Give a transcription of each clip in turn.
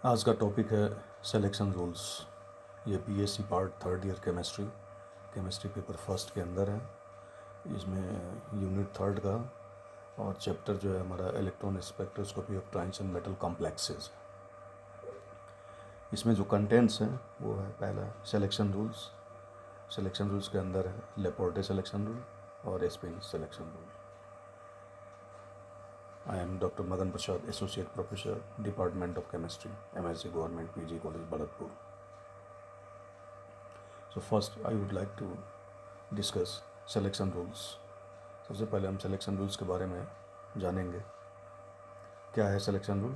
आज का टॉपिक है सिलेक्शन रूल्स। ये BSc part third year chemistry paper first के अंदर है। इसमें यूनिट थर्ड का और चैप्टर जो है हमारा electron spectroscopy of transition metal complexes. इसमें जो कंटेंट्स हैं वो है, पहला सिलेक्शन रूल्स। सिलेक्शन रूल्स के अंदर है लेपोर्टे सिलेक्शन रूल और spin selection rule. I am Dr. Madan Prasad, Associate Professor, Department of Chemistry, MSc Government PG College, Bharatpur. So first, I would like to discuss selection rules. सबसे पहले हम selection rules के बारे में जानेंगे। क्या है सिलेक्शन रूल?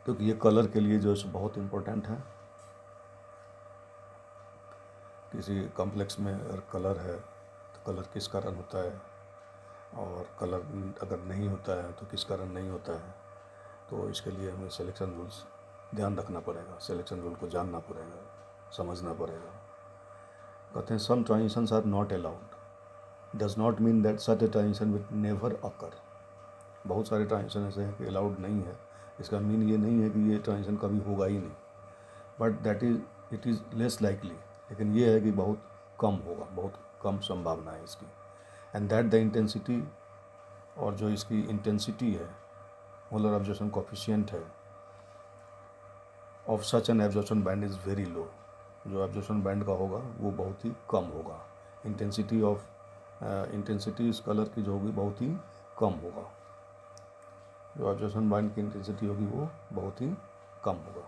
क्योंकि ये कलर के लिए जो है बहुत इम्पोर्टेंट है। किसी कॉम्प्लेक्स में अगर कलर है तो कलर किस कारण होता है, और कलर अगर नहीं होता है तो किस कारण नहीं होता है। तो इसके लिए हमें सिलेक्शन रूल्स ध्यान रखना पड़ेगा, सिलेक्शन रूल को जानना पड़ेगा, समझना पड़ेगा। कहते हैं some transitions are not allowed, does not mean that such a transition will never occur. बहुत सारे ट्रांजिशन ऐसे हैं कि अलाउड नहीं है, इसका मीन ये नहीं है कि ये ट्रांजिशन कभी होगा ही नहीं, but that is it is less likely. लेकिन ये है कि बहुत कम होगा, बहुत कम संभावना है इसकी। एंड दैट द इंटेंसिटी, और जो इसकी इंटेंसिटी है, मोलर एब्जॉर्प्शन कोफिशिएंट है of such an absorption band is very low. जो एब्जॉर्प्शन बैंड का होगा वो बहुत ही कम होगा। इंटेंसिटी इस कलर की जो होगी बहुत ही कम होगा। जो एब्जॉर्प्शन बैंड की इंटेंसिटी होगी वो बहुत ही कम होगा।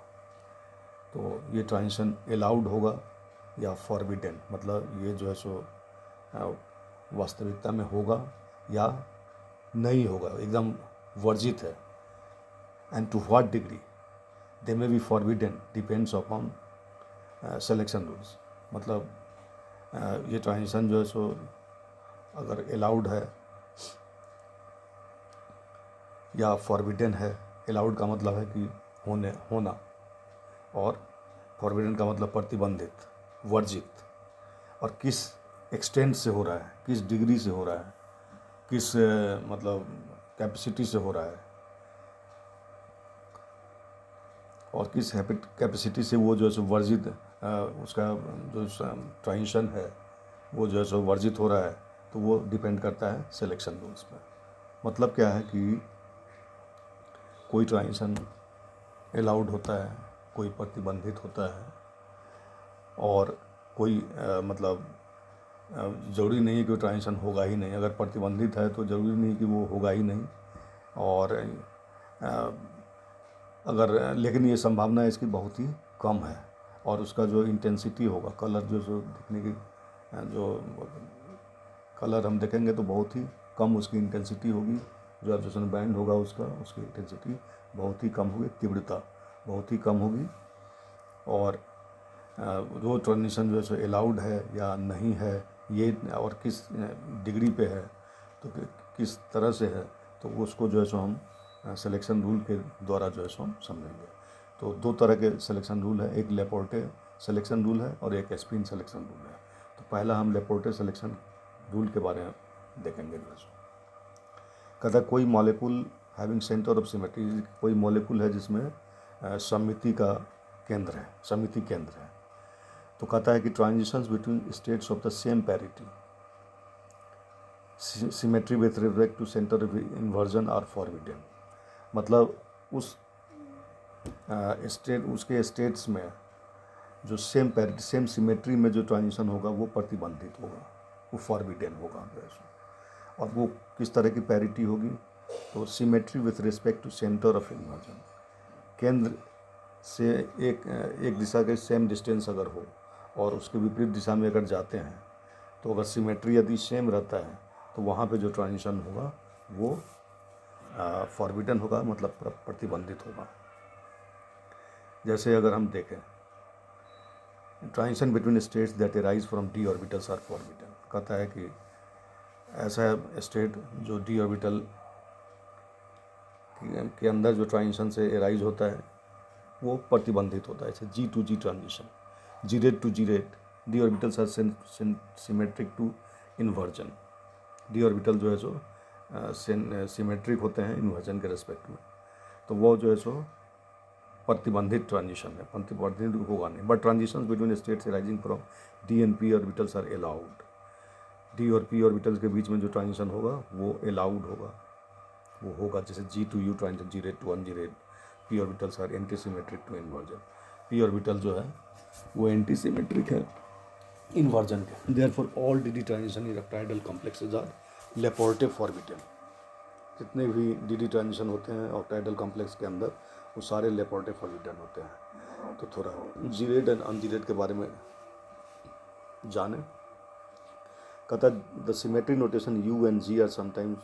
तो ये ट्रांजिशन अलाउड होगा या फॉरबिडन, मतलब ये जो है सो वास्तविकता में होगा या नहीं होगा, एकदम वर्जित है। And to what degree they may be forbidden depends upon selection rules. मतलब ये ट्रांजिशन जो है सो अगर अलाउड है या फॉरबिडन है। अलाउड का मतलब है कि होना, और फॉरबिडन का मतलब प्रतिबंधित, वर्जित। और किस एक्सटेंट से हो रहा है, किस डिग्री से हो रहा है, किस मतलब कैपेसिटी से हो रहा है, और किस कैपेसिटी से वो जो है सो वर्जित, उसका जो ट्रांजिशन है वो जो है सो वर्जित हो रहा है। तो वो डिपेंड करता है सिलेक्शन रूल्स पर। मतलब क्या है कि कोई ट्रांजिशन अलाउड होता है, कोई प्रतिबंधित होता है, और कोई मतलब ज़रूरी नहीं है कि वो ट्रांजिशन होगा ही नहीं। अगर प्रतिबंधित है तो ज़रूरी नहीं कि वो होगा ही नहीं। और अगर लेकिन ये संभावना इसकी बहुत ही कम है, और उसका जो इंटेंसिटी होगा, कलर जो दिखने की जो कलर हम देखेंगे तो बहुत ही कम उसकी इंटेंसिटी होगी। जो एब्जॉर्प्शन बैंड होगा उसकी इंटेंसिटी बहुत ही कम होगी, तीव्रता बहुत ही कम होगी। और वो ट्रांजिशन जो है सो अलाउड है या नहीं है, ये और किस डिग्री पे है, तो किस तरह से है, तो उसको जो है सो हम सिलेक्शन रूल के द्वारा जो है सो हम समझेंगे। तो दो तरह के सिलेक्शन रूल है, एक लेपोर्टे सिलेक्शन रूल है और एक एस्पिन सिलेक्शन रूल है। तो पहला हम लेपोर्टे सिलेक्शन रूल के बारे में देखेंगे। जो है कहता है कोई molecule having centre of symmetry, कोई मॉलिक्यूल है जिसमें सममिति का केंद्र है, सममिति केंद्र है। तो कहता है कि transitions between states of the same parity, symmetry with respect to centre of inversion are forbidden. मतलब उस उसके स्टेट्स में जो सेम पैरिटी, सेम सिमेट्री में जो ट्रांजिशन होगा वो प्रतिबंधित होगा, वो फॉरबिडन होगा। और वो किस तरह की पैरिटी होगी? तो symmetry with respect to centre of inversion, केंद्र से एक दिशा के सेम डिस्टेंस अगर हो और उसके विपरीत दिशा में अगर जाते हैं, तो अगर सिमेट्री यदि सेम रहता है तो वहाँ पे जो ट्रांजिशन होगा वो फॉरबिडन होगा, मतलब प्रतिबंधित होगा। जैसे अगर हम देखें transition between states that arise from D orbitals are forbidden. कहता है कि ऐसा स्टेट जो डी ऑर्बिटल के अंदर जो ट्रांजिशन से अराइज होता है वो प्रतिबंधित होता है। जैसे g to g transition, gerade to gerade, d orbitals are symmetric to inversion. D orbital जो है जो सिमेट्रिक होते हैं इन्वर्जन के रेस्पेक्ट में। तो वो जो है सो प्रतिबंधित ट्रांजिशन है, प्रतिबंधित होगा नहीं। But transition between states rising from D and P orbitals are allowed. D और पी ऑर्बिटल्स के बीच में जो ट्रांजिशन होगा वो अलाउड होगा, वो होगा। जैसे g to u transition, gerade to ungerade, p orbitals are antisymmetric to inversion. P orbital जो है वो एंटीसिमेट्रिक है इन्वर्जन के। Therefore all d d transition in octahedral complexes are Laporte forbidden. जितने भी D d transition होते हैं ऑक्टाइडल complex के अंदर वो सारे लेपोर्टिव फॉर्बिटल होते हैं। तो थोड़ा gerade and ungerade के बारे में जाने। कहता the symmetry notation u and g are sometimes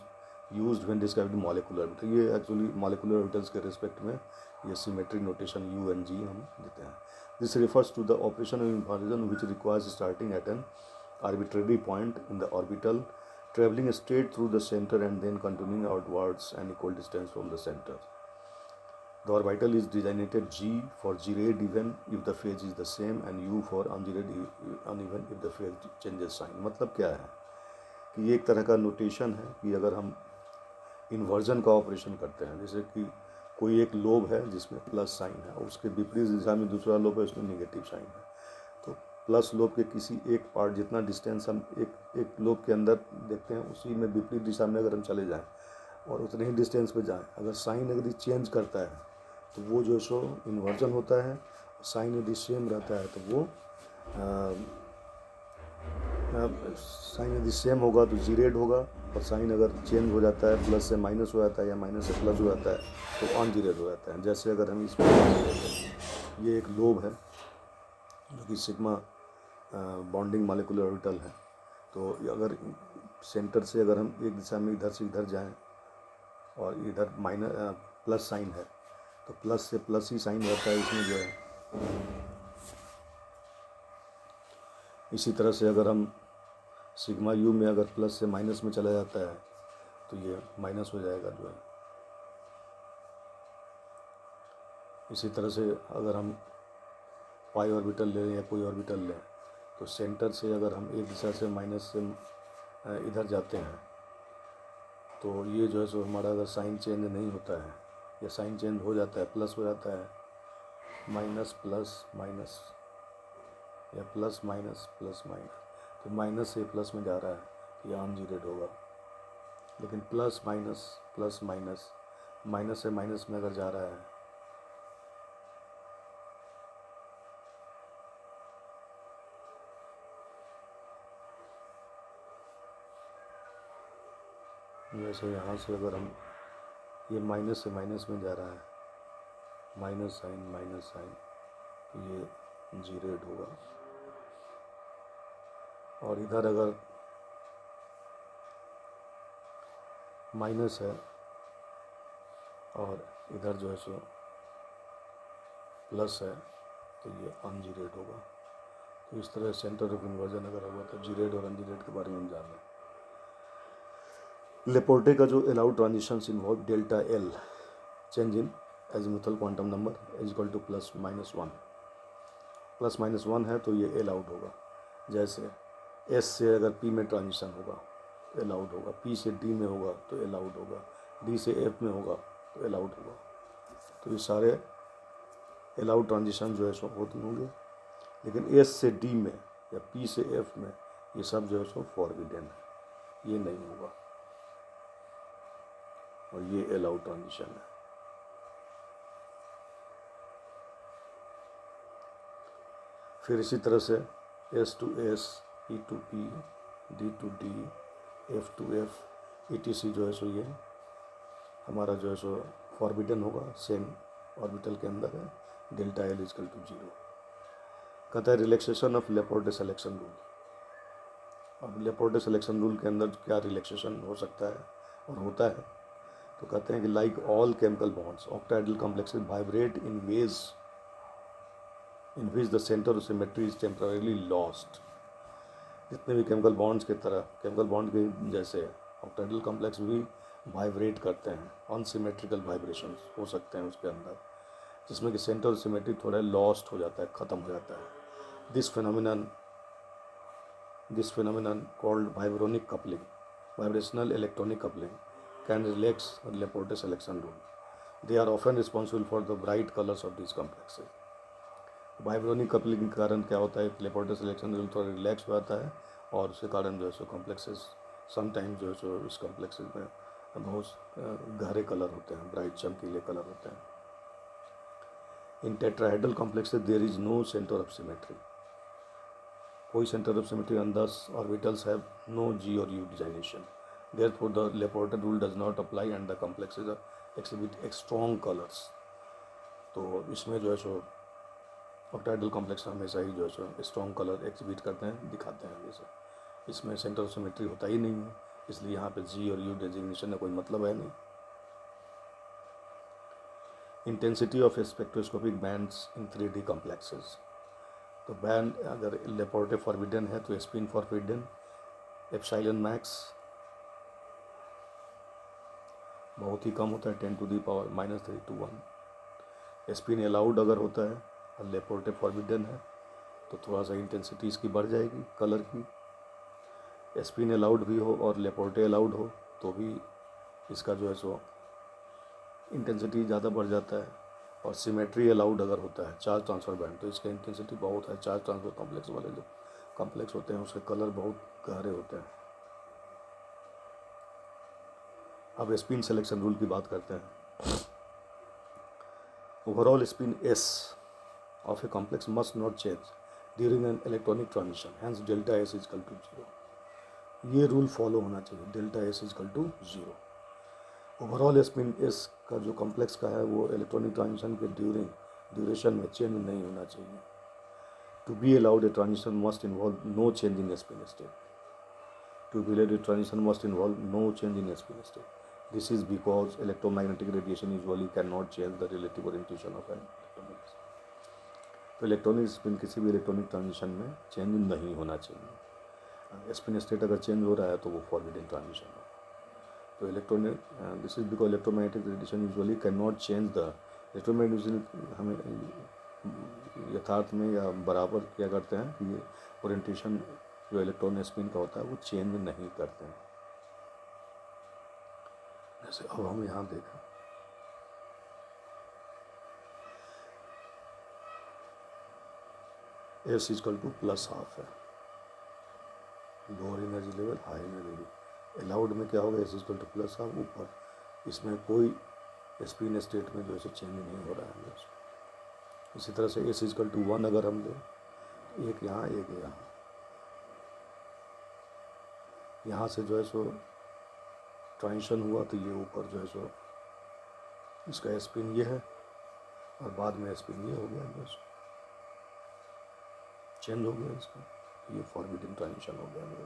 used when describing molecular orbital. ये एक्चुअली मॉलिक्यूलर ऑर्बिटल्स के रिस्पेक्ट में ये symmetry notation u and g हम देते हैं। This refers to the operation of inversion which requires starting at an arbitrary point in the orbital, traveling straight through the center and then continuing outwards an equal distance from the center. The orbital is designated G for G-rayed even if the phase is the same and U for un-G-rayed uneven if the phase changes sign। मतलब क्या है कि ये एक तरह का notation है कि अगर हम इन्वर्जन का ऑपरेशन करते हैं, जैसे कि कोई एक लोब है जिसमें प्लस साइन है और उसके विपरीत दिशा में दूसरा लोब है उसमें निगेटिव साइन है, तो प्लस लोब के किसी एक पार्ट जितना डिस्टेंस हम एक लोब के अंदर देखते हैं उसी में विपरीत दिशा में अगर हम चले जाएं और उतने ही डिस्टेंस पे जाएं, अगर साइन अगर चेंज करता है तो वो जो सो इन्वर्जन होता है। साइन यदि सेम रहता है तो वो साइन यदि सेम होगा तो जी रेड होगा, और साइन अगर चेंज हो जाता है, प्लस से माइनस हो जाता है या माइनस से प्लस हो जाता है तो अन जी रेड हो जाता है। जैसे अगर हम इसमें ये एक लोब है जो कि सिग्मा बॉन्डिंग मॉलिक्यूलर ऑर्बिटल है, तो अगर सेंटर से अगर हम एक दिशा में इधर से इधर जाएं और इधर माइनस प्लस साइन है तो प्लस से प्लस ही साइन रहता है इसमें जो है। इसी तरह से अगर हम सिग्मा यू में अगर प्लस से माइनस में चला जाता है तो ये माइनस हो जाएगा जो है। इसी तरह से अगर हम पाई ऑर्बिटल लें या कोई ऑर्बिटल लें तो सेंटर से अगर हम एक दिशा से माइनस से इधर जाते हैं तो ये जो है सो हमारा अगर साइन चेंज नहीं होता है या साइन चेंज हो जाता है, प्लस हो जाता है, माइनस प्लस माइनस या प्लस माइनस प्लस माइनस, तो माइनस से प्लस में जा रहा है ये अन जी रेड होगा। लेकिन प्लस माइनस माइनस से माइनस में अगर जा रहा है जैसे यहाँ से अगर हम ये माइनस से माइनस में जा रहा है, माइनस साइन तो ये जी रेड होगा। और इधर अगर माइनस है और इधर जो है सो प्लस है तो ये अन जी रेड होगा। तो इस तरह सेंटर ऑफ इन्वर्जन अगर होगा तो जी रेड और अन जी रेड के बारे में हम जान रहे हैं। लेपोर्टे का जो allowed transitions involve delta L change in azimuthal quantum number is equal to plus minus one है तो ये अलाउड होगा। जैसे एस से अगर पी में ट्रांजिशन होगा तो अलाउड होगा, पी से डी में होगा तो अलाउड होगा, डी से एफ में होगा तो अलाउड होगा। तो ये सारे अलाउड ट्रांजिशन जो है सो होते होंगे, लेकिन एस से डी में या पी से एफ में ये सब जो है सो फॉरबिडन है, ये नहीं होगा और ये अलाउड ट्रांजिशन है। फिर इसी तरह से S to S, P to P, D to D, F to F, ETC जो है सो ये हमारा जो है सो फॉरबिडन होगा, सेम ऑर्बिटल के अंदर है, डेल्टा एल इजकल टू 0। कहता है रिलैक्सेशन ऑफ लेपोर्टे सिलेक्शन रूल। अब लेपोर्टे सिलेक्शन रूल के अंदर क्या रिलैक्सेशन हो सकता है और होता है, तो कहते हैं कि like all chemical bonds ऑक्टाइडल complexes vibrate in ways in which the centre of symmetry is temporarily lost. जितने भी केमिकल बॉन्ड्स की तरह, केमिकल बॉन्ड के जैसे ऑक्टाइडल कॉम्प्लेक्स भी वाइब्रेट करते हैं, अनसिमेट्रिकल वाइब्रेशंस हो सकते हैं उसके अंदर, जिसमें कि सेंटर ऑफ सिमेट्री थोड़ा लॉस्ट हो जाता है, ख़त्म हो जाता है। This phenomenon called vibronic coupling, vibrational electronic coupling can relax Laporte selection rule. They are often responsible for the bright colours of this complexes. Vibronic coupling के कारण क्या होता है, लेपोर्टे सिलेक्शन रिजल्ट थोड़ा रिलैक्स हो जाता है और उसके कारण जो है सो कॉम्प्लेक्सेस समटाइम्स जो है सो इस कॉम्प्लेक्सेस में बहुत गहरे कलर होते हैं, ब्राइट चमकीले कलर होते हैं। In tetrahedral complexes there is no centre of symmetry, कोई centre of symmetry and these orbitals have no g और u designation, therefore the Laporte rule does not apply and the complexes exhibit एक strong colours. तो इसमें जो है सो octahedral complex हमेशा ही जो है स्ट्रॉन्ग कलर एक्सिबिट करते हैं, दिखाते हैं हमेशा। इसमें सेंटर ऑफ सिमेट्री होता ही नहीं है, इसलिए यहाँ पे जी और यू डेजिग्नेशन का कोई मतलब है नहीं। Intensity of spectroscopic bands in 3D complexes, तो बैंड अगर लेपोर्टे फॉरबिडन है तो स्पिन फॉरबिडन एप्सिलॉन मैक्स बहुत ही कम होता है, 10⁻³ to 1। स्पिन अलाउड अगर होता है और लेपोर्टे फॉरबिडन है तो थोड़ा सा इंटेंसिटी इसकी बढ़ जाएगी कलर की। स्पिन अलाउड भी हो और लेपोर्टे अलाउड हो तो भी इसका जो है सो इंटेंसिटी ज़्यादा बढ़ जाता है। और सिमेट्री अलाउड अगर होता है चार्ज ट्रांसफर बैंड तो इसका इंटेंसिटी बहुत है। चार्ज ट्रांसफर कॉम्प्लेक्स वाले जो कॉम्प्लेक्स होते हैं उसके कलर बहुत गहरे होते हैं। अब स्पिन सिलेक्शन रूल की बात करते हैं। Overall spin S of a complex must not change during an electronic transition, hence delta S is equal to 0। ये रूल फॉलो होना चाहिए, डेल्टा S is equal to 0। Overall spin S का जो कॉम्प्लेक्स का है वो इलेक्ट्रॉनिक ट्रांजिशन के ड्यूरेशन में चेंज नहीं होना चाहिए। To be allowed a transition must involve no change in spin state. To be allowed a transition must involve no change in spin state. This is because electromagnetic radiation usually can not change the relative orientation of an electronic. तो electronic spin किसी भी electronic transition में change नहीं होना चाहिए। Spin state अगर change हो रहा है तो वो फॉरबिडन ट्रांजिशन है। तो electronic this is because electromagnetic radiation usually can not change the electromagnetic हमें यथार्थ में या बराबर क्या करते हैं कि ये ओरिएंटेशन जो इलेक्ट्रॉन स्पिन का होता है वो चेंज नहीं करते हैं। जैसे अब हम यहाँ देखें एस इक्वल टू +½ है, lower energy level high energy level. Allowed में क्या होगा, एस इक्वल टू +½ ऊपर, इसमें कोई स्पिन स्टेट में जो है चेंज नहीं हो रहा है। इसी तरह से एस इक्वल टू 1 अगर हम लें, एक यहाँ एक यहाँ से जो है सो ट्रांजिशन हुआ तो ये ऊपर जो है सो इसका स्पिन ये है और बाद में स्पिन ये हो गया, जो चेंज हो गया इसका, ये फॉरबिडन ट्रांजिशन हो गया मेरे।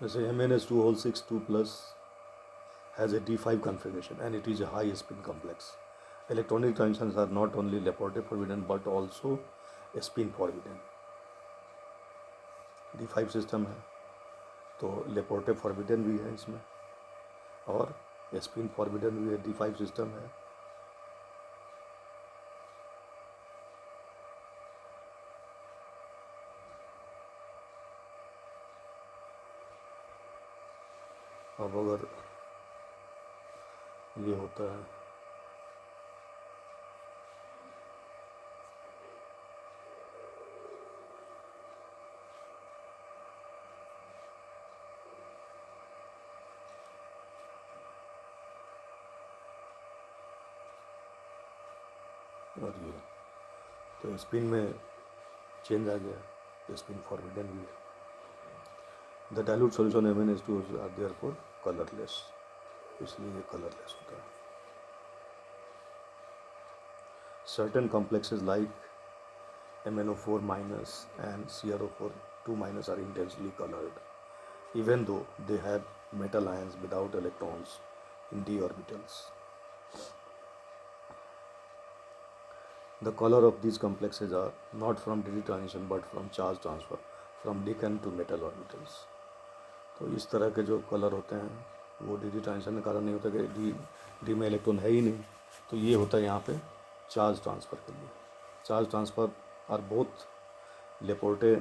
जैसे MnS2/6 has a D5 configuration and it is a high spin complex. Electronic transitions are not only Laporte forbidden but also spin forbidden. D5 system है तो लेपोर्टे फॉरबिडन भी है इसमें और स्पिन फॉरबिडन भी है, D5 सिस्टम है। अब अगर ये होता है और ये तो स्पिन में चेंज आ गया, स्पिन फॉरबिडन भी है। The dilute solution MnS2 are therefore colourless, इसलिए ये कलरलेस होता है। Certain complexes like MnO4- and CrO4 2- are intensely colored even though they have metal ions without electrons in d orbitals. The color of these complexes are not from d transition but from charge transfer from d to metal orbitals. तो इस तरह के जो colour होते हैं वो D transition के कारण नहीं होता कि डी में इलेक्ट्रॉन है ही नहीं, तो ये होता है यहाँ पे चार्ज ट्रांसफ़र के लिए। Charge transfer are both Laporte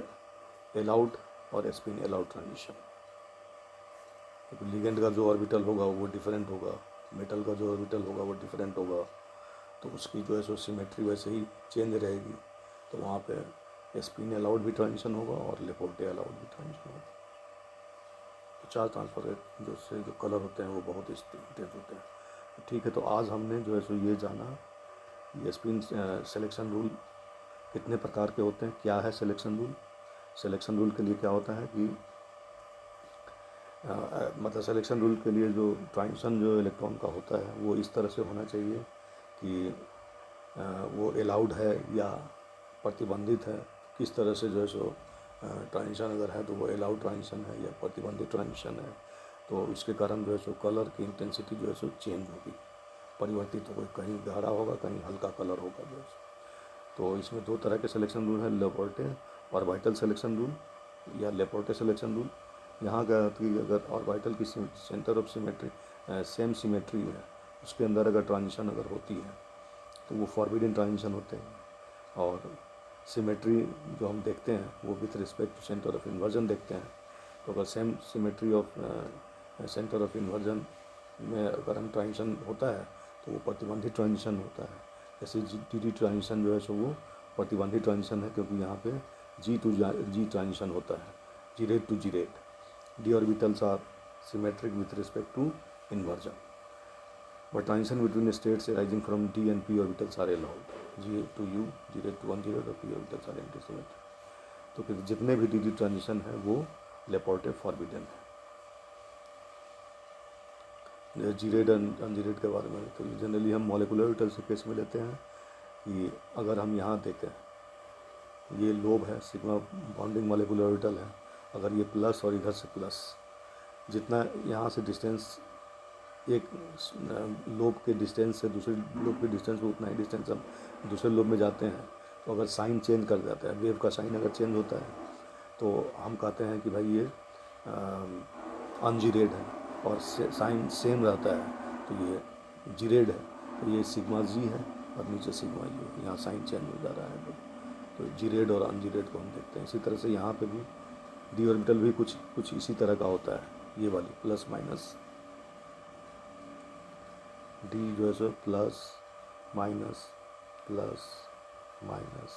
allowed और स्पिन अलाउड ट्रांजिशन। क्योंकि लिगेंड का जो ऑर्बिटल होगा वो डिफरेंट होगा, मेटल का जो ऑर्बिटल होगा वो डिफरेंट होगा, तो उसकी जो है सो सिमेट्री वैसे ही चेंज रहेगी। तो वहाँ पे स्पिन अलाउड भी ट्रांजिशन होगा और लेपोर्टे अलाउड भी ट्रांजिशन होगा। तो चार्ज ट्रांसफर जो से जो कलर होते हैं वो बहुत इंटेंस होते हैं। तो ठीक है, तो आज हमने जो है सो ये जाना ये स्पिन सिलेक्शन रूल कितने प्रकार के होते हैं, क्या है सिलेक्शन रूल। सिलेक्शन रूल के लिए क्या होता है कि मतलब सिलेक्शन रूल के लिए जो ट्रांजिशन जो इलेक्ट्रॉन का होता है वो इस तरह से होना चाहिए कि वो अलाउड है या प्रतिबंधित है, किस तरह से जो है सो ट्रांजिशन अगर है तो वो अलाउड ट्रांजिशन है या प्रतिबंधित ट्रांजिशन है। तो इसके कारण जो है सो कलर की इंटेंसिटी जो है सो चेंज होगी, परिवर्तित होगी, कहीं गहरा होगा कहीं हल्का कलर होगा जो है। तो इसमें दो तरह के सिलेक्शन रूल हैं, लेपोर्टे ऑर्बिटल सिलेक्शन रूल या लेपोर्टे सिलेक्शन रूल। यहाँ क्या कि अगर ऑर्बिटल की centre of symmetry same symmetry है, उसके अंदर अगर ट्रांजिशन अगर होती है तो वो फॉरबिडन ट्रांजिशन होते हैं। और सिमेट्री जो हम देखते हैं वो with respect to centre of inversion देखते हैं। तो अगर same symmetry of centre of inversion में अगर हम ट्रांजिशन होता है तो वो प्रतिबंधित ट्रांजिशन होता है। जैसे डी ट्रांजिशन जो है सो वो प्रतिबंधित ट्रांजिशन है, क्योंकि यहाँ पे जी टू जी ट्रांजिशन होता है, gerade to gerade. D orbitals are symmetric with respect to inversion, but transition between states arising from d and p orbitals are allowed, g to u, g to 1 0 और p orbitals are antisymmetric। तो फिर जितने भी D transition है वो लेपोर्टे forbidden है। Geared ungeared के बारे में तो जनरली हम मॉलिकुलर ऑर्बिटल के केस में लेते हैं कि अगर हम यहाँ देखें ये लोब है, सिग्मा बाउंडिंग मॉलिकुलर ऑर्बिटल है, अगर ये प्लस और इधर से प्लस, जितना यहाँ से डिस्टेंस एक लोब के डिस्टेंस से दूसरे लोब के डिस्टेंस में उतना ही डिस्टेंस हम दूसरे लोब में जाते हैं। तो अगर साइन चेंज कर जाता है, वेव का साइन अगर चेंज होता है तो हम कहते हैं कि भाई ये अनजीरेड है, और साइन सेम रहता है तो ये जीरेड है। तो ये सिग्मा जी है और नीचे सिग्मा यू, यहाँ साइन चेंज हो जा रहा है तो जीरेड और अनजीरेड को हम देखते हैं। इसी तरह से यहाँ पे भी डी ऑर्बिटल भी कुछ इसी तरह का होता है, ये वाली प्लस माइनस डी जो है so plus minus plus minus.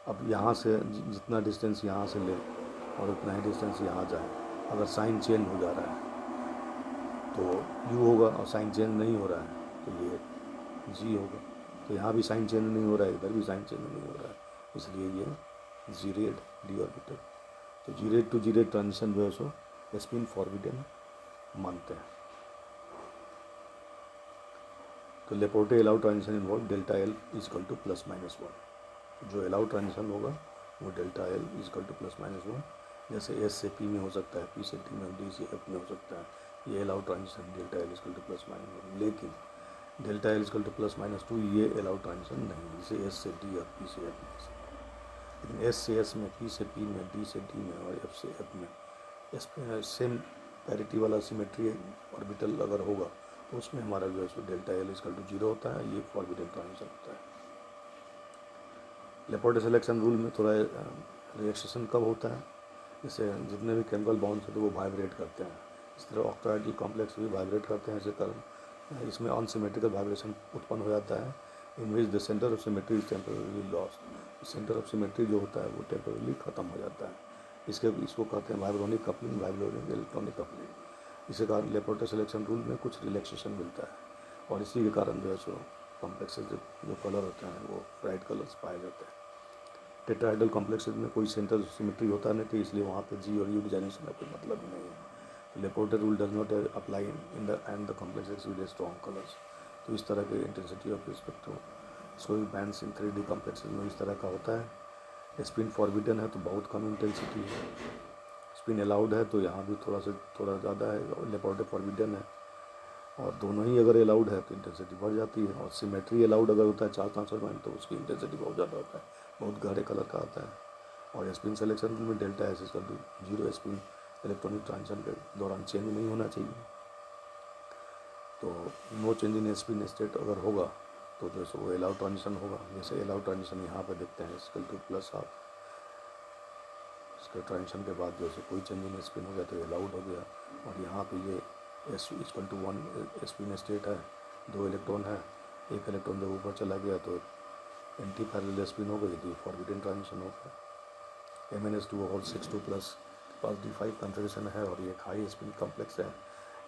अब यहाँ से जितना डिस्टेंस यहाँ से ले और उतना ही डिस्टेंस यहाँ जाए, अगर साइन चेंज हो जा रहा है तो यू होगा, और साइन चेंज नहीं हो रहा है तो ये जी होगा। तो यहाँ भी साइन चेंज नहीं हो रहा है, इधर भी साइन चेंज नहीं हो रहा है, इसलिए ये जीरेड डी ऑर्बिटल। तो जीरेड टू जीरेड ट्रांजिशन जो है सो स्पिन फॉरबिडन मानते हैं। तो Laporte allowed transition involve delta l equal to plus minus 1। जो अलाउड ट्रांजिशन होगा वो delta l equal to plus minus 1, जैसे एस से पी में हो सकता है, पी से टी में, डी से एफ में हो सकता है, ये allowed transition delta l equal to plus minus 1। लेकिन delta l equal to plus minus 2 ये अलाउड ट्रांजिशन नहीं, जैसे एस से डी और पी से एफ में। लेकिन एस से एस में, पी से पी में, डी से डी में और एफ से एफ में सेम पैरिटी वाला सिमेट्री ऑर्बिटल अगर होगा तो उसमें हमारा जो है डेल्टा एल इजकल टू 0 होता है, ये फॉरबिडन ट्रांजिशन होता है। लेपोर्टे सिलेक्शन रूल में थोड़ा रिलैक्सेशन कब होता है, जैसे जितने भी केमिकल बॉन्ड्स हैं तो वो वाइब्रेट करते हैं, इस तरह ऑक्टाइडल कॉम्प्लेक्स भी वाइब्रेट करते हैं। इसी कारण इसमें अनसिमेट्रिकल वाइब्रेशन उत्पन्न हो जाता है, in which the centre of symmetry is temporary lost. Centre of symmetry जो होता है वो टेम्पररी खत्म हो जाता है। इसको कहते हैं vibronic coupling, vibronic electronic coupling. इसी कारण लेपोर्टे सिलेक्शन रूल में कुछ रिलैक्सेशन मिलता है, और इसी के कारण जो है सो कॉम्प्लेक्सेस जो कलर होते हैं वो ब्राइट कलर्स पाए जाते हैं। टेट्राहेड्रल कॉम्प्लेक्सेस में कोई सेंटर सिमेट्री होता नहीं थी, इसलिए वहाँ पे जी और यू डिजाइनेशन का कोई मतलब ही नहीं है। Laporte rule does not apply in the and the complexes with strong colours. तो इस तरह के इंटेंसिटी ऑफ स्पेक्ट्रम सोई बैंड्स इन 3D कॉम्प्लेक्सेस में इस तरह का होता है। स्पिन फॉरबिडन है तो बहुत कम इंटेंसिटी है, स्पिन अलाउड है तो यहाँ भी थोड़ा ज़्यादा है, और लेपोर्टे फॉरबिडन है। और दोनों ही अगर अलाउड है तो इंटेंसिटी बढ़ जाती है, और सिमेट्री अलाउड अगर होता है चार्ज ट्रांसफर बैंड तो उसकी इंटेंसिटी बहुत ज़्यादा होता है, बहुत गहरे कलर का आता है। और स्पिन सिलेक्शन में delta S equal to 0, spin electronic transition के दौरान चेंज नहीं होना चाहिए। तो no change in spin state अगर होगा तो जो है वो अलाउड ट्रांजिशन होगा। जैसे अलाउड ट्रांजिशन यहाँ पर देखते हैं इक्वल टू प्लस हाफ उसके ट्रांजिशन के बाद जैसे कोई चेंज इन स्पिन हो गया तो ये अलाउड हो गया। और यहाँ पे ये S = 1 स्पिन स्टेट है, 2 इलेक्ट्रॉन है, एक इलेक्ट्रॉन जब ऊपर चला गया तो एंटी पैरेलल स्पिन हो गई थी, फॉरबिडन ट्रांजिशन हो गया। MnS2 और 6 2 प्लस पास D5 कॉन्फ़िगरेशन है और ये एक हाई स्पिन कॉम्प्लेक्स है।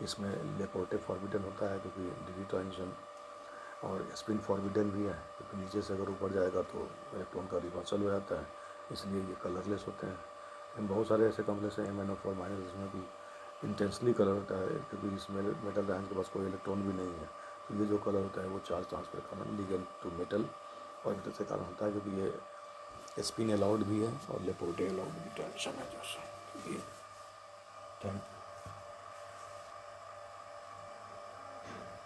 इसमें लेपोर्टे फॉरबिडन होता है क्योंकि DD ट्रांजिशन, और स्पिन फॉरबिडन भी है क्योंकि नीचे से अगर ऊपर जाएगा तो इलेक्ट्रॉन का रिवर्सल हो जाता है, इसलिए ये कलरलेस होते हैं। लेकिन बहुत सारे ऐसे कॉम्प्लेक्स हैं MnO4- जिसमें कि इंटेंसली कलर होता है क्योंकि इसमें मेटल आयन के पास कोई इलेक्ट्रॉन भी नहीं है। तो ये जो कलर होता है वो चार्ज ट्रांसफर कारण लिगेंड टू मेटल ऑर्बिटल से कारण होता है, क्योंकि ये स्पिन अलाउड भी है और लेपोर्टे अलाउड भी ट्रांजिशन है जैसा। थैंक